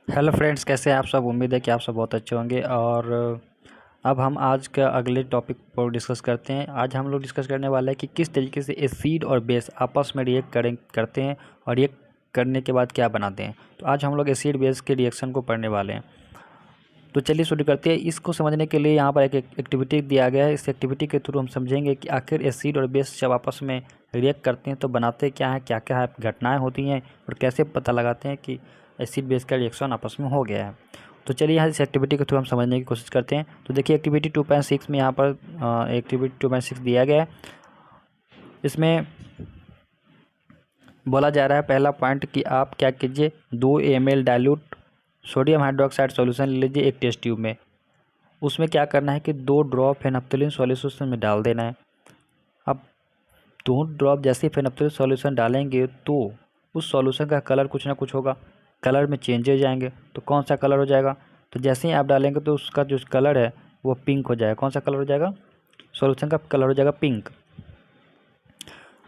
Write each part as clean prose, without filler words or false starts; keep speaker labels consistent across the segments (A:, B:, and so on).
A: Hello friends, कैसे हैं आप सब। उम्मीद है कि आप सब बहुत अच्छे होंगे। और अब हम आज का अगले टॉपिक पर डिस्कस करते हैं। आज हम लोग डिस्कस करने वाले हैं कि किस तरीके से एसिड और बेस आपस में रिएक्ट करते हैं और रिएक्ट करने के बाद क्या बनाते हैं। तो आज हम लोग एसिड बेस के रिएक्शन को पढ़ने वाले हैं। तो चलिए शुरू करते हैं। इसको समझने के लिए यहाँ पर एक एक्टिविटी दिया गया है। इस एक्टिविटी के थ्रू हम समझेंगे कि आखिर एसिड और बेस जब आपस में रिएक्ट करते हैं तो बनाते क्या हैं, क्या क्या घटनाएँ होती हैं और कैसे पता लगाते हैं कि एसिड बेस का रिएक्शन आपस में हो गया है। तो चलिए यहाँ इस एक्टिविटी के थ्रू हम समझने की कोशिश करते हैं। तो देखिए एक्टिविटी 2.6 में यहाँ पर एक्टिविटी 2.6 दिया गया है। इसमें बोला जा रहा है पहला पॉइंट कि आप क्या कीजिए, 2 ml dilute sodium hydroxide solution ले लीजिए एक टेस्ट ट्यूब में। उसमें क्या करना है कि 2 ड्रॉप फेनप्थलीन सॉल्यूशन में डाल देना है। अब 2 ड्रॉप जैसे ही फेनप्थलीन सॉल्यूशन डालेंगे तो उस सॉल्यूशन का कलर कुछ ना कुछ होगा, कलर में चेंजेज आएंगे। तो कौन सा कलर हो जाएगा, तो जैसे ही आप डालेंगे तो उसका जो कलर है वो पिंक हो जाएगा। कौन सा कलर हो जाएगा, सॉल्यूशन का कलर हो जाएगा पिंक।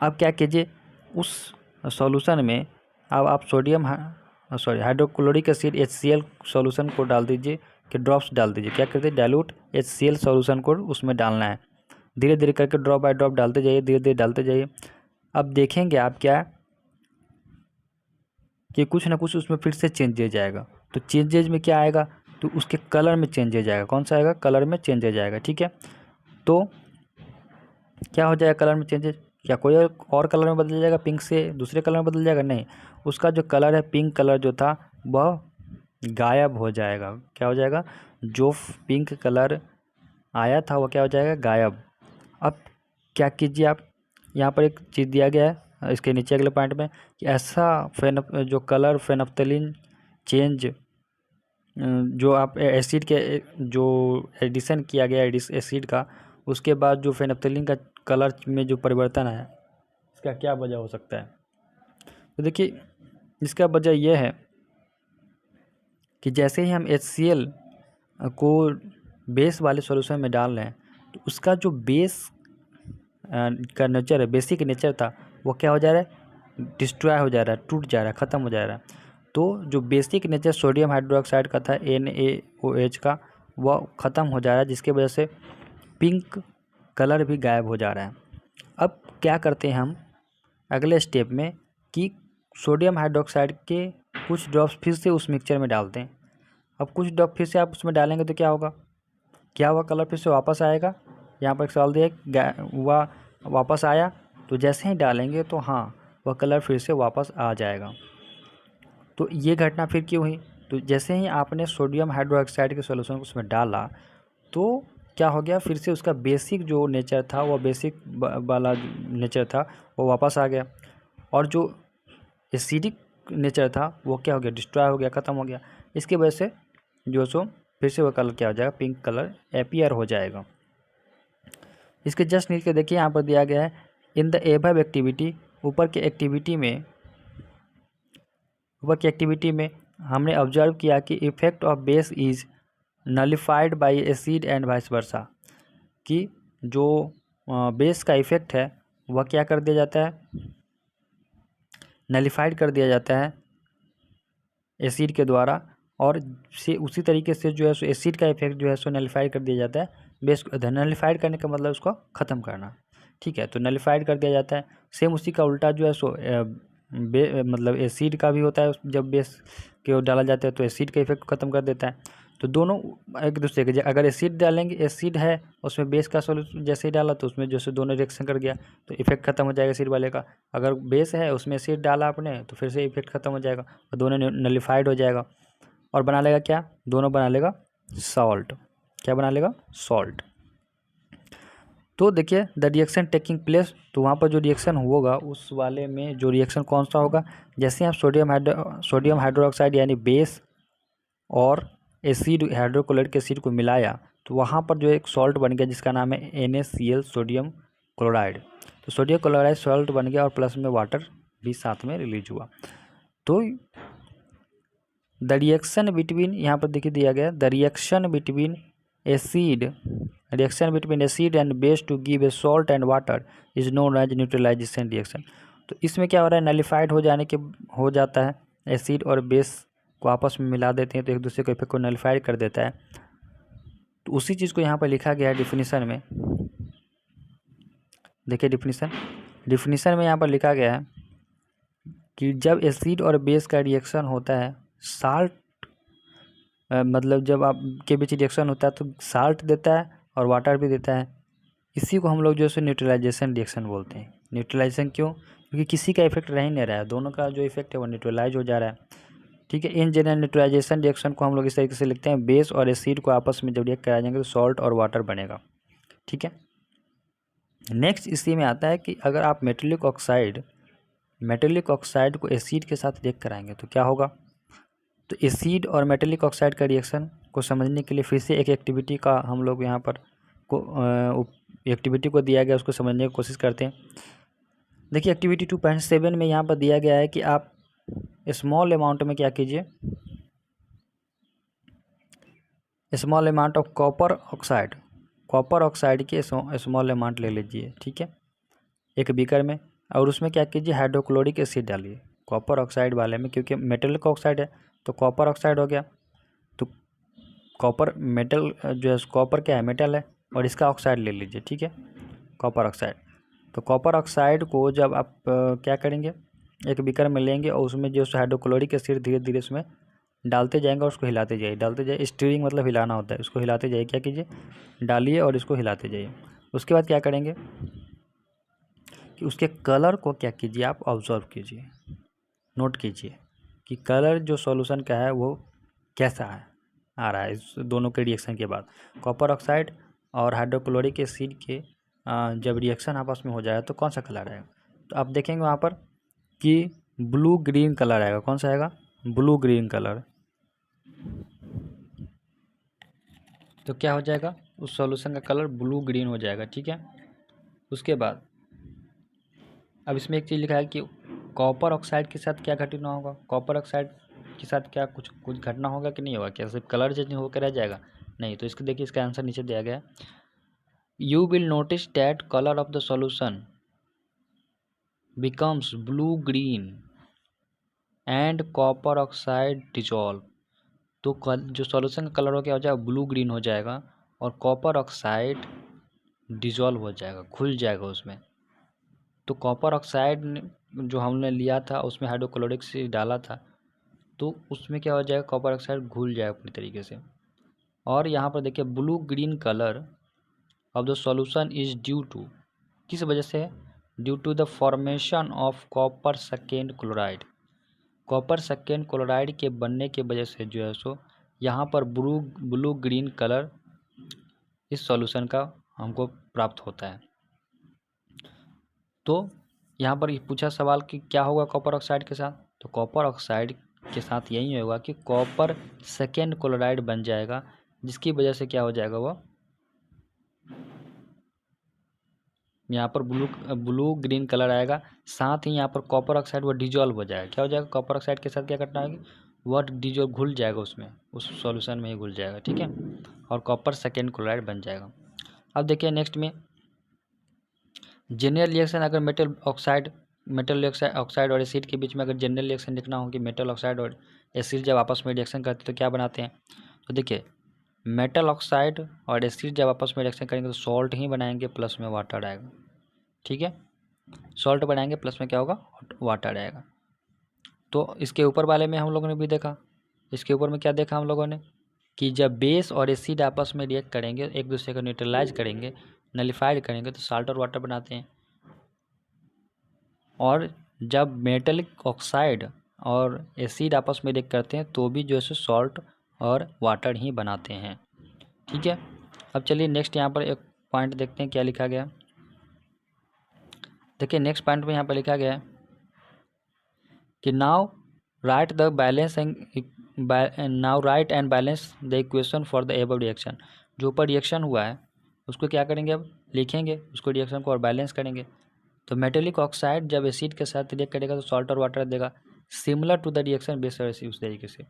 A: अब क्या कीजिए, उस सॉल्यूशन में अब आप हाइड्रोक्लोरिक एसिड HCl सॉल्यूशन को डाल दीजिए कि ड्रॉप्स डाल दीजिए। क्या करते हैं, डाइल्यूट HCl सॉल्यूशन को उसमें डालना है। धीरे धीरे करके ड्रॉप बाय ड्रॉप डालते जाइए, धीरे धीरे डालते जाइए। अब देखेंगे आप क्या कि कुछ ना कुछ उसमें फिर से चेंजेज आएगा। तो चेंजेज में क्या आएगा, तो उसके कलर में चेंजेज आएगा। कौन सा आएगा, कलर में चेंजेज आएगा। ठीक है, तो क्या हो जाएगा कलर में चेंजेज, क्या कोई और कलर में बदल जाएगा, पिंक से दूसरे कलर में बदल जाएगा, नहीं। उसका जो कलर है पिंक कलर जो था वह गायब हो जाएगा। क्या हो जाएगा, जो पिंक कलर आया था वो क्या हो जाएगा, गायब। अब क्या कीजिए आप, यहाँ पर एक चीज़ दिया गया है इसके नीचे अगले पॉइंट में कि ऐसा जो कलर फेनप्थलीन चेंज जो आप एसिड के जो एडिशन किया गया एसिड का, उसके बाद जो फेनप्थलीन का कलर में जो परिवर्तन है, इसका क्या वजह हो सकता है। तो देखिए इसका वजह यह है कि जैसे ही हम HCl को बेस वाले सॉल्यूशन में डाल रहे हैं तो उसका जो बेस का नेचर है, बेसिक नेचर था, वो क्या हो जा रहा है, डिस्ट्रॉय हो जा रहा है, टूट जा रहा है, ख़त्म हो जा रहा है। तो जो बेसिक नेचर सोडियम हाइड्रोक्साइड का था NaOH का, वह ख़त्म हो जा रहा है, जिसके वजह से पिंक कलर भी गायब हो जा रहा है। अब क्या करते हैं हम अगले स्टेप में कि सोडियम हाइड्रोक्साइड के कुछ ड्रॉप्स फिर से उस मिक्सचर में डालते हैं। अब कुछ ड्रॉप फिर से आप उसमें डालेंगे तो क्या होगा, क्या हुआ, कलर फिर से वापस आएगा। यहाँ पर एक सवाल दिया हुआ वापस आया, तो जैसे ही डालेंगे तो हाँ वह कलर फिर से वापस आ जाएगा। तो ये घटना फिर क्यों हुई, तो जैसे ही आपने सोडियम हाइड्रोक्साइड के सॉल्यूशन को उसमें डाला तो क्या हो गया, फिर से उसका बेसिक जो नेचर था, वो बेसिक वाला नेचर था वो वापस आ गया। और जो एसिडिक नेचर था वो क्या हो गया, डिस्ट्रॉय हो गया, ख़त्म हो गया। इसकी वजह से जो सो फिर से वो कलर क्या हो जाएगा, पिंक कलर अपीयर हो जाएगा। इसके जस्ट नीचे देखिए यहाँ पर दिया गया है इन द एबव एक्टिविटी, ऊपर की एक्टिविटी में हमने ऑब्जर्व किया कि effect of base is nullified bye acid and vice versa, कि जो बेस का इफेक्ट है वह क्या कर दिया जाता है, नलिफाइड कर दिया जाता है एसिड के द्वारा। और से उसी तरीके से जो है सो एसिड का इफेक्ट जो है सो नलिफाइड कर दिया जाता है बेस। नलिफाइड करने का मतलब उसको ख़त्म करना। ठीक है, तो नलिफाइड कर दिया जाता है। सेम उसी का उल्टा जो है सो मतलब एसिड का भी होता है। जब बेस के डाला जाता है तो एसिड का इफेक्ट ख़त्म कर देता है। तो दोनों एक दूसरे के, अगर एसिड डालेंगे, एसिड है उसमें बेस का सॉल्यूशन जैसे ही डाला तो उसमें जैसे दोनों रिएक्शन कर गया तो इफेक्ट खत्म हो जाएगा एसिड वाले का। अगर बेस है उसमें एसिड डाला आपने तो फिर से इफेक्ट खत्म हो जाएगा और दोनों नलिफाइड हो जाएगा और बना लेगा क्या, दोनों बना लेगा सॉल्ट। क्या बना लेगा, सॉल्ट। तो देखिए द रिएक्शन टेकिंग प्लेस, तो वहाँ पर जो रिएक्शन होगा उस वाले में जो रिएक्शन कौन सा होगा, जैसे आप सोडियम हाइड्रोक्साइड यानी बेस और एसिड हाइड्रोक्लोरिक एसिड को मिलाया तो वहाँ पर जो एक सॉल्ट बन गया जिसका नाम है NaCl सोडियम क्लोराइड। तो सोडियम क्लोराइड सॉल्ट बन गया और प्लस में वाटर भी साथ में रिलीज हुआ। तो द रिएक्शन बिटवीन, यहाँ पर देखिए दिया गया the reaction between acid and base to give a salt and water is known as neutralization reaction. तो इसमें क्या हो रहा है, नलिफाइड हो जाता है एसिड और बेस को आपस में मिला देते हैं तो एक दूसरे को इफेक्ट को नलिफाई कर देता है। तो उसी चीज़ को यहाँ पर लिखा गया है डिफिनीसन में। देखिए डिफिनीसन में यहाँ पर लिखा गया है कि जब एसिड और बेस का रिएक्शन होता है, साल्ट मतलब जब आप के बीच रिएक्शन होता है तो साल्ट देता है और वाटर भी देता है। इसी को हम लोग जो है न्यूट्रलाइजेशन रिएक्शन बोलते हैं। न्यूट्रलाइजेशन क्यों? क्योंकि किसी का इफेक्ट रह ही नहीं रहा है, दोनों का जो इफेक्ट है वो न्यूट्रलाइज हो जा रहा है। ठीक है, इन जनरल न्यूट्रलाइजेशन रिएक्शन को हम लोग इस तरीके से लिखते हैं, बेस और एसिड को आपस में जब रिएक्ट कराए जाएंगे तो सॉल्ट और वाटर बनेगा। ठीक है, नेक्स्ट इसी में आता है कि अगर आप मेटेलिक ऑक्साइड को एसिड के साथ रिएक्ट कराएंगे तो क्या होगा। तो एसिड और मेटेलिक ऑक्साइड का रिएक्शन को समझने के लिए फिर से एक एक्टिविटी का हम लोग यहाँ पर एक्टिविटी को दिया गया, उसको समझने की कोशिश करते हैं। देखिए एक्टिविटी 2.7 में यहाँ पर दिया गया है कि आप स्मॉल अमाउंट में क्या कीजिए, small amount of copper oxide के स्मॉल अमाउंट ले लीजिए। ठीक है, एक बीकर में, और उसमें क्या कीजिए, हाइड्रोक्लोरिक एसिड डालिए कॉपर ऑक्साइड वाले में, क्योंकि मेटल का ऑक्साइड है तो कॉपर ऑक्साइड हो गया। तो कॉपर मेटल जो है, कॉपर क्या है, मेटल है, और इसका ऑक्साइड ले लीजिए। ठीक है, कॉपर ऑक्साइड। तो कॉपर ऑक्साइड को जब आप क्या करेंगे, एक बीकर में लेंगे और उसमें जो हाइड्रोक्लोरिक एसिड धीरे धीरे उसमें डालते जाएंगे और उसको हिलाते जाइए। स्टीयरिंग मतलब हिलाना होता है, उसको हिलाते जाइए। क्या कीजिए, डालिए और इसको हिलाते जाइए। उसके बाद क्या करेंगे कि उसके कलर को क्या कीजिए, आप ऑब्जर्व कीजिए, नोट कीजिए कि कलर जो सॉल्यूशन का है वो कैसा है, आ रहा है इस दोनों के रिएक्शन के बाद। कॉपर ऑक्साइड और हाइड्रोक्लोरिक एसिड के जब रिएक्शन आपस में हो जाएगा तो कौन सा कलर आएगा, तो आप देखेंगे वहाँ पर कि ब्लू ग्रीन कलर आएगा। कौन सा आएगा, ब्लू ग्रीन कलर। तो क्या हो जाएगा, उस सॉल्यूशन का कलर ब्लू ग्रीन हो जाएगा। ठीक है, उसके बाद अब इसमें एक चीज़ लिखा है कि कॉपर ऑक्साइड के साथ क्या घटना होगा, कॉपर ऑक्साइड के साथ क्या कुछ घटना होगा कि नहीं होगा, क्या सिर्फ कलर चेंज होकर रह जाएगा, नहीं। तो इसको देखिए, इसका आंसर नीचे दिया गया है, you will notice that colour of the solution becomes blue green and copper oxide dissolve. तो जो सॉल्यूशन का कलर हो क्या हो जाएगा, ब्लू ग्रीन हो जाएगा, और कॉपर ऑक्साइड डिजॉल्व हो जाएगा, घुल जाएगा उसमें। तो कॉपर ऑक्साइड जो हमने लिया था उसमें हाइड्रोक्लोरिक से डाला था, तो उसमें क्या हो जाएगा, कॉपर ऑक्साइड घुल जाएगा पूरी तरीके से। और यहाँ पर देखिए blue green colour of the solution is due to, किस वजह से है, due to the formation of copper second chloride. Copper second chloride के बनने के वजह से जो है सो यहाँ पर ब्लू ग्रीन कलर इस सॉल्यूशन का हमको प्राप्त होता है। तो यहाँ पर पूछा सवाल कि क्या होगा कॉपर ऑक्साइड के साथ, तो कॉपर ऑक्साइड के साथ यही होगा कि कॉपर सेकेंड क्लोराइड बन जाएगा, जिसकी वजह से क्या हो जाएगा, वो यहाँ पर ब्लू ग्रीन कलर आएगा। साथ ही यहाँ पर कॉपर ऑक्साइड वो डिजॉल्व हो जाएगा। क्या हो जाएगा, कॉपर ऑक्साइड के साथ क्या घटना होगी, वह डिजॉल्व घुल जाएगा उसमें, उस सॉल्यूशन में ही घुल जाएगा। ठीक है, और कॉपर सेकेंड क्लोराइड बन जाएगा। अब देखिए नेक्स्ट में जनरल रिएक्शन, अगर मेटल ऑक्साइड और एसिड के बीच में अगर जनरल रिएक्शन लिखना हो कि मेटल ऑक्साइड और एसिड जब आपस में रिएक्शन करते हैं तो क्या बनाते हैं, तो देखिए मेटल ऑक्साइड और एसिड जब आपस में रिएक्शन करेंगे तो सॉल्ट ही बनाएंगे, प्लस में वाटर आएगा। ठीक है, सॉल्ट बनाएंगे प्लस में क्या होगा, वाटर आएगा। तो इसके ऊपर वाले में हम लोगों ने भी देखा, इसके ऊपर में क्या देखा हम लोगों ने कि जब बेस और एसिड आपस में रिएक्ट करेंगे, एक दूसरे को न्यूट्रलाइज करेंगे, नलिफाइड करेंगे तो साल्ट और वाटर बनाते हैं। और जब मेटलिक ऑक्साइड और एसिड आपस में रिएक्ट करते हैं तो भी जो है सॉल्ट और वाटर ही बनाते हैं। ठीक है, अब चलिए नेक्स्ट यहाँ पर एक पॉइंट देखते हैं क्या लिखा गया। देखिए नेक्स्ट पॉइंट में यहाँ पर लिखा गया है कि now right and balance the equation for the above reaction. जो ऊपर रिएक्शन हुआ है उसको क्या करेंगे, अब लिखेंगे उसको, रिएक्शन को और बैलेंस करेंगे। तो मेटेलिक ऑक्साइड जब एसिड के साथ रिएक्ट करेगा तो सॉल्ट और वाटर देगा, similar to the reaction base और एसिड। उस तरीके से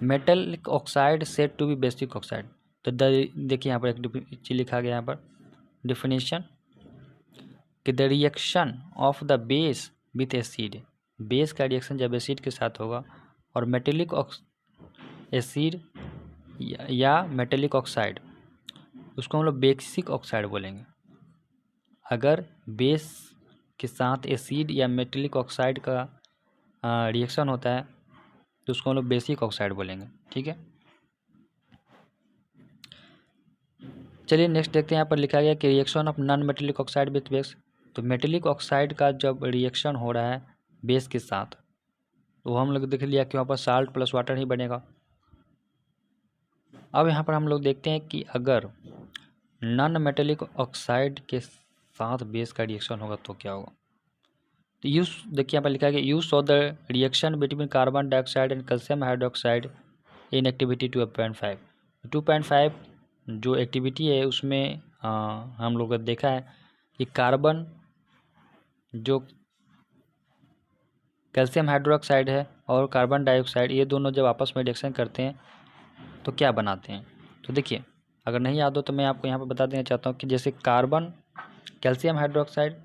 A: metallic oxide said to be basic oxide. तो देखिए यहाँ पर एक चीज लिखा गया यहाँ पर डिफिनेशन कि the reaction of the base with acid, base का रिएक्शन जब एसिड के साथ होगा और मेटेलिक एसिड या मेटेलिक ऑक्साइड, उसको हम लोग बेसिक ऑक्साइड बोलेंगे। अगर बेस के साथ एसिड या मेटेलिक ऑक्साइड का रिएक्शन होता है तो उसको हम लोग बेसिक ऑक्साइड बोलेंगे। ठीक है, चलिए नेक्स्ट देखते हैं। यहाँ पर लिखा गया कि reaction of non metallic oxide with base. तो मेटेलिक ऑक्साइड का जब रिएक्शन हो रहा है बेस के साथ, तो हम लोग देख लिया कि वहाँ पर साल्ट प्लस वाटर ही बनेगा। अब यहाँ पर हम लोग देखते हैं कि अगर नॉन मेटेलिक ऑक्साइड के साथ बेस का रिएक्शन होगा तो क्या होगा। तो यूज देखिए यहाँ पर लिखा है कि use of the reaction between carbon dioxide and calcium hydroxide in activity 2.5। 2.5 जो एक्टिविटी है उसमें हम लोग ने देखा है कि कार्बन जो कैल्शियम हाइड्रोक्साइड है और कार्बन डाइऑक्साइड, ये दोनों जब आपस में रिएक्शन करते हैं तो क्या बनाते हैं। तो देखिए, अगर नहीं याद हो तो मैं आपको यहाँ पर बता देना चाहता हूँ कि जैसे कार्बन कैल्शियम हाइड्रोक्साइड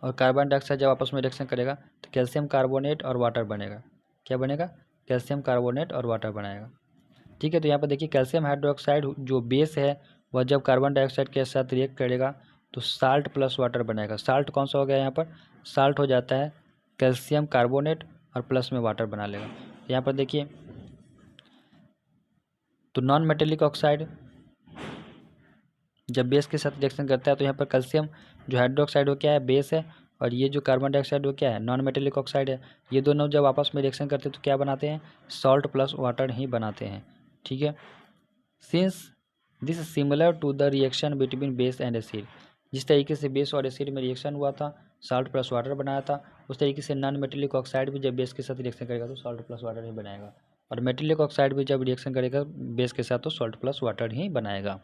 A: और कार्बन डाइऑक्साइड जब आपस में रिएक्शन करेगा तो कैल्शियम कार्बोनेट और वाटर बनेगा। क्या बनेगा? कैल्शियम कार्बोनेट और वाटर बनाएगा। ठीक है, तो यहाँ पर देखिए कैल्शियम हाइड्रोक्साइड जो बेस है वह जब कार्बन डाइऑक्साइड के साथ रिएक्ट करेगा तो साल्ट प्लस वाटर बनाएगा। साल्ट कौन सा हो गया यहाँ पर? साल्ट हो जाता है कैल्शियम कार्बोनेट और प्लस में वाटर बना लेगा। यहाँ पर देखिए, तो नॉन मेटेलिक ऑक्साइड जब बेस के साथ रिएक्शन करता है तो यहाँ पर कैल्शियम जो हाइड्रोक्साइड हो क्या है? बेस है। और ये जो कार्बन डाइऑक्साइड हो क्या है? नॉन मेटेलिक ऑक्साइड है। ये दोनों जब आपस में रिएक्शन करते हैं तो क्या बनाते हैं? सॉल्ट प्लस वाटर ही बनाते हैं। ठीक है, since this similar to the reaction between base and acid, जिस तरीके से बेस और एसिड में रिएक्शन हुआ था, साल्ट प्लस वाटर बनाया था, उस तरीके से नॉन मेटेलिक ऑक्साइड भी जब बेस के साथ रिएक्शन करेगा तो सॉल्ट प्लस वाटर ही बनाएगा। और मेटेलिक ऑक्साइड भी जब रिएक्शन करेगा बेस के साथ तो सॉल्ट प्लस वाटर ही बनाएगा।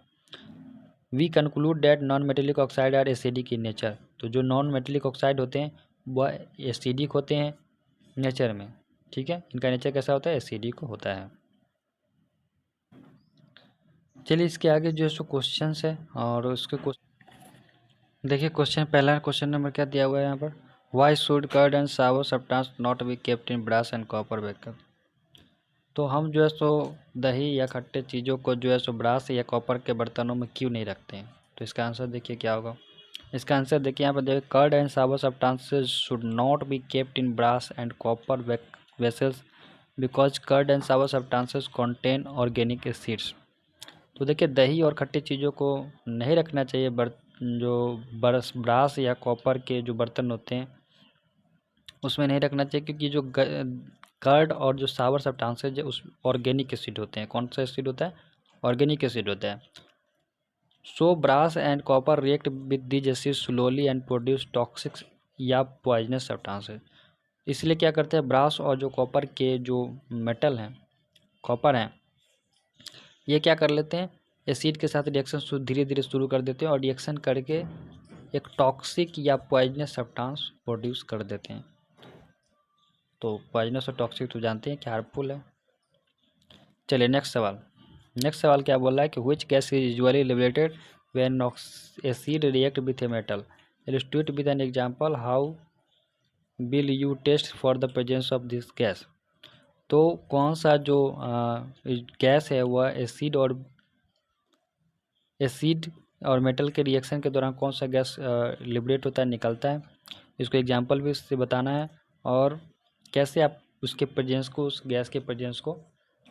A: We conclude that non metallic oxide are acidic in nature. तो जो नॉन मेटेलिक ऑक्साइड होते हैं वह एसिडिक होते हैं नेचर में। ठीक है, इनका नेचर कैसा होता है? एसिडिक होता है। चलिए इसके आगे जो है सो क्वेश्चन है और उसके देखिए क्वेश्चन, पहला क्वेश्चन नंबर क्या दिया हुआ है यहाँ पर, why should curd and sour substance not be kept in brass and copper vessel. तो हम जो है सो दही या खट्टे चीज़ों को जो है सो ब्रास या कॉपर के बर्तनों में क्यों नहीं रखते हैं। तो इसका आंसर देखिए क्या होगा। इसका आंसर देखिए यहाँ पर देखिए, curd and sour substances should not be kept in brass and copper vessels because curd and sour substances contain organic acids. तो देखिए दही और खट्टी चीज़ों को नहीं रखना चाहिए जो ब्रास या कॉपर के जो बर्तन होते हैं उसमें नहीं रखना चाहिए, क्योंकि जो कर्ड और जो सावर सब्सटेंसेज है उस ऑर्गेनिक एसिड होते हैं। कौन सा एसिड होता है? ऑर्गेनिक एसिड होता है। So brass and copper react with this acid slowly and produce toxic या पॉइजनस सब्सटेंसेज। इसलिए क्या करते हैं, ब्रास और जो कॉपर के जो मेटल हैं, कॉपर हैं, ये क्या कर लेते हैं, एसिड के साथ रिएक्शन धीरे धीरे शुरू कर देते हैं और रिएक्शन करके एक टॉक्सिक या पॉइजनस सब्सटेंस प्रोड्यूस कर देते हैं। तो पॉइजनस और टॉक्सिक तो जानते हैं कि हार्मफुल है। चलिए नेक्स्ट सवाल। नेक्स्ट सवाल क्या बोल रहा है कि which gas is usually liberated when acid react with a metal, illustrate with an example how will you test for the presence of this gas. तो कौन सा जो गैस है वह एसिड और मेटल के रिएक्शन के दौरान कौन सा गैस लिबरेट होता है, निकलता है, इसको एग्जांपल भी इससे बताना है और कैसे आप उसके प्रेजेंस को, उस गैस के प्रेजेंस को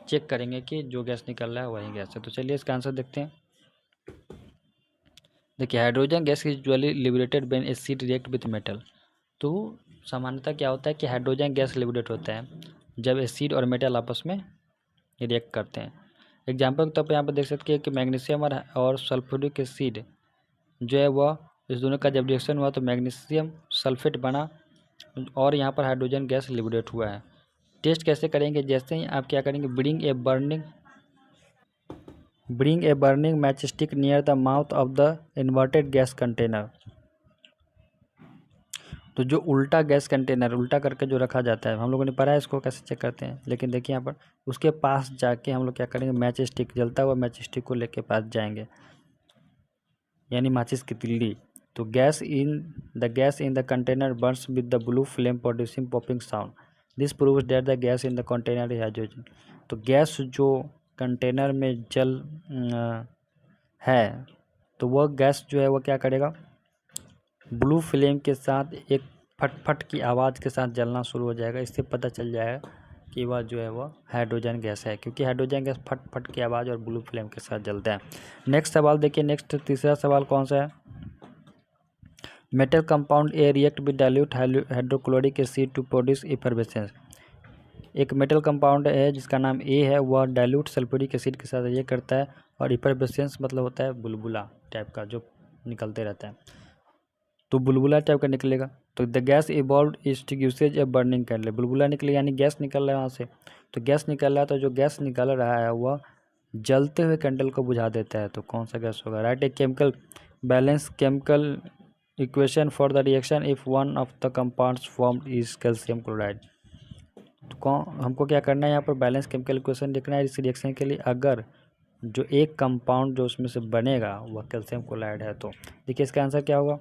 A: चेक करेंगे कि जो गैस निकल रहा है वही गैस है। तो चलिए इसका आंसर देखते हैं। देखिए hydrogen gas is usually liberated when acid react with metal. तो सामान्यतः क्या होता है कि हाइड्रोजन गैस लिबरेट होता है जब एसिड और मेटल आपस में रिएक्ट करते हैं। एग्जाम्पल के तौर पर यहाँ पर देख सकते हैं कि मैग्नीशियम और सल्फ्यूरिक एसिड जो है वह, इस दोनों का जब रिएक्शन हुआ तो मैग्नीशियम सल्फेट बना और यहाँ पर हाइड्रोजन गैस लिबरेट हुआ है। टेस्ट कैसे करेंगे, जैसे ही आप क्या करेंगे, bring a burning match stick near the mouth of the inverted gas container. तो जो उल्टा गैस कंटेनर उल्टा करके जो रखा जाता है, हम लोगों ने पढ़ा है इसको कैसे चेक करते हैं, लेकिन देखिए यहाँ पर उसके पास जाके हम लोग क्या करेंगे, मैच स्टिक, जलता हुआ मैच स्टिक को लेके पास जाएंगे, यानी माचिस की तिल्ली। तो gas in the container Burns with the blue flame producing popping sound. This proves that the gas in the container is hydrogen. तो गैस जो कंटेनर में जल है तो वह गैस जो है वह क्या करेगा, ब्लू फ्लेम के साथ एक फटफट की आवाज़ के साथ जलना शुरू हो जाएगा। इससे पता चल जाएगा कि वह जो है वह हाइड्रोजन गैस है, क्योंकि हाइड्रोजन गैस फट फट की आवाज़ और ब्लू फ्लेम के साथ जलता है। नेक्स्ट सवाल देखिए, नेक्स्ट तीसरा सवाल कौन सा है। Metal compound A react with dilute hydrochloric acid to produce effervescence. एक मेटल कंपाउंड है जिसका नाम ए है, वह डाइल्यूट सल्फ्यूरिक एसिड के साथ ये करता है और इफरवेसेंस मतलब होता है बुलबुला टाइप का जो निकलते रहता है, तो बुलबुला टाइप का निकलेगा। तो the gas evolve extinguishes a burning candle. बुलबुला निकले यानी गैस निकल रहा है वहाँ से, तो गैस निकल रहा है, तो जो गैस निकल रहा है वह जलते हुए कैंडल को बुझा देता है। तो कौन सा गैस होगा। Right a chemical balance chemical equation for the reaction if one of the compounds formed is calcium chloride. तो कौन, हमको क्या करना है यहाँ पर बैलेंस केमिकल इक्वेशन लिखना है इस रिएक्शन के लिए। अगर जो एक कंपाउंड जो उसमें से बनेगा वह कैल्शियम क्लोराइड है, तो देखिए इसका आंसर क्या होगा।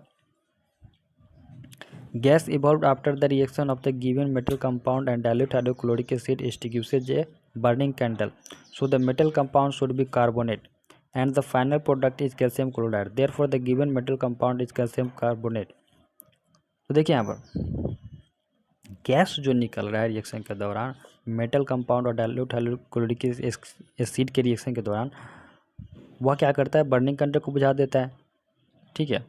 A: Gas evolve after the reaction of the given metal compound and dilute hydrochloric acid extinguishes a burning candle, so the metal compound should be carbonate and the final product is calcium chloride, therefore the given metal compound is calcium carbonate। तो देखिए यहाँ पर gas जो निकल रहा है reaction के दौरान मेटल कंपाउंड और डाइल्यूट हाइड्रोक्लोरिक एसिड के रिएक्शन के दौरान वह क्या करता है, बर्निंग कैंडल को बुझा देता है। ठीक है,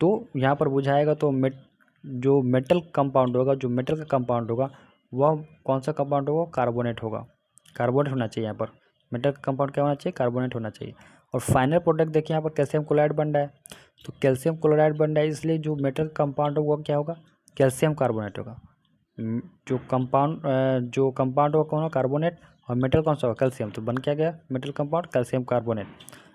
A: तो यहाँ पर बुझाएगा तो जो मेटल कंपाउंड होगा, जो मेटल का कंपाउंड होगा वह कौन सा कंपाउंड होगा, कार्बोनेट होगा। कार्बोनेट होना चाहिए यहाँ पर, मेटल का कंपाउंड क्या होना चाहिए, कार्बोनेट होना चाहिए। और फाइनल प्रोडक्ट देखिए यहाँ पर कैल्शियम क्लोराइड बन रहा है, तो कैल्शियम क्लोराइड बन रहा है इसलिए जो मेटल कंपाउंड होगा क्या होगा, कैल्शियम कार्बोनेट होगा। जो कंपाउंड होगा कौन होगा, कार्बोनेट, और मेटल कौन सा होगा, कैल्शियम। तो बन क्या गया मेटल कंपाउंड कैल्शियम कार्बोनेट।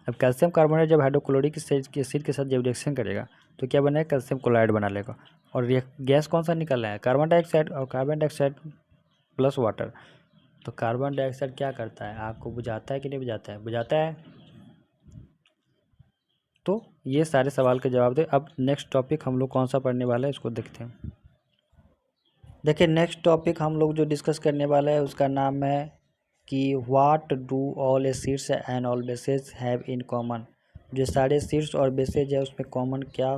A: अब कैल्शियम कार्बोनेट जब हाइड्रोक्लोरिक एसिड के साथ जब रिएक्शन करेगा तो क्या बनेगा, कैल्शियम क्लोराइड बना लेगा। और गैस कौन सा निकल रहा है, कार्बन डाइऑक्साइड, और कार्बन डाइऑक्साइड प्लस वाटर। तो कार्बन डाइऑक्साइड क्या करता है, आग को बुझाता है कि नहीं बुझाता है, बुझाता है। तो ये सारे सवाल के जवाब दे। अब नेक्स्ट टॉपिक हम लोग कौन सा पढ़ने वाला है इसको देखते हैं। देखिए नेक्स्ट टॉपिक हम लोग जो डिस्कस करने वाला है उसका नाम है कि what do all acids and all bases have in common. जो सारे एसिड्स और बेसेज है उसमें कॉमन क्या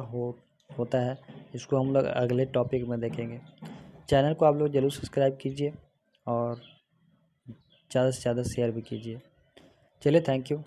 A: होता है, इसको हम लोग अगले टॉपिक में देखेंगे। चैनल को आप लोग जरूर सब्सक्राइब कीजिए और ज़्यादा से ज़्यादा शेयर भी कीजिए। चलिए, थैंक यू।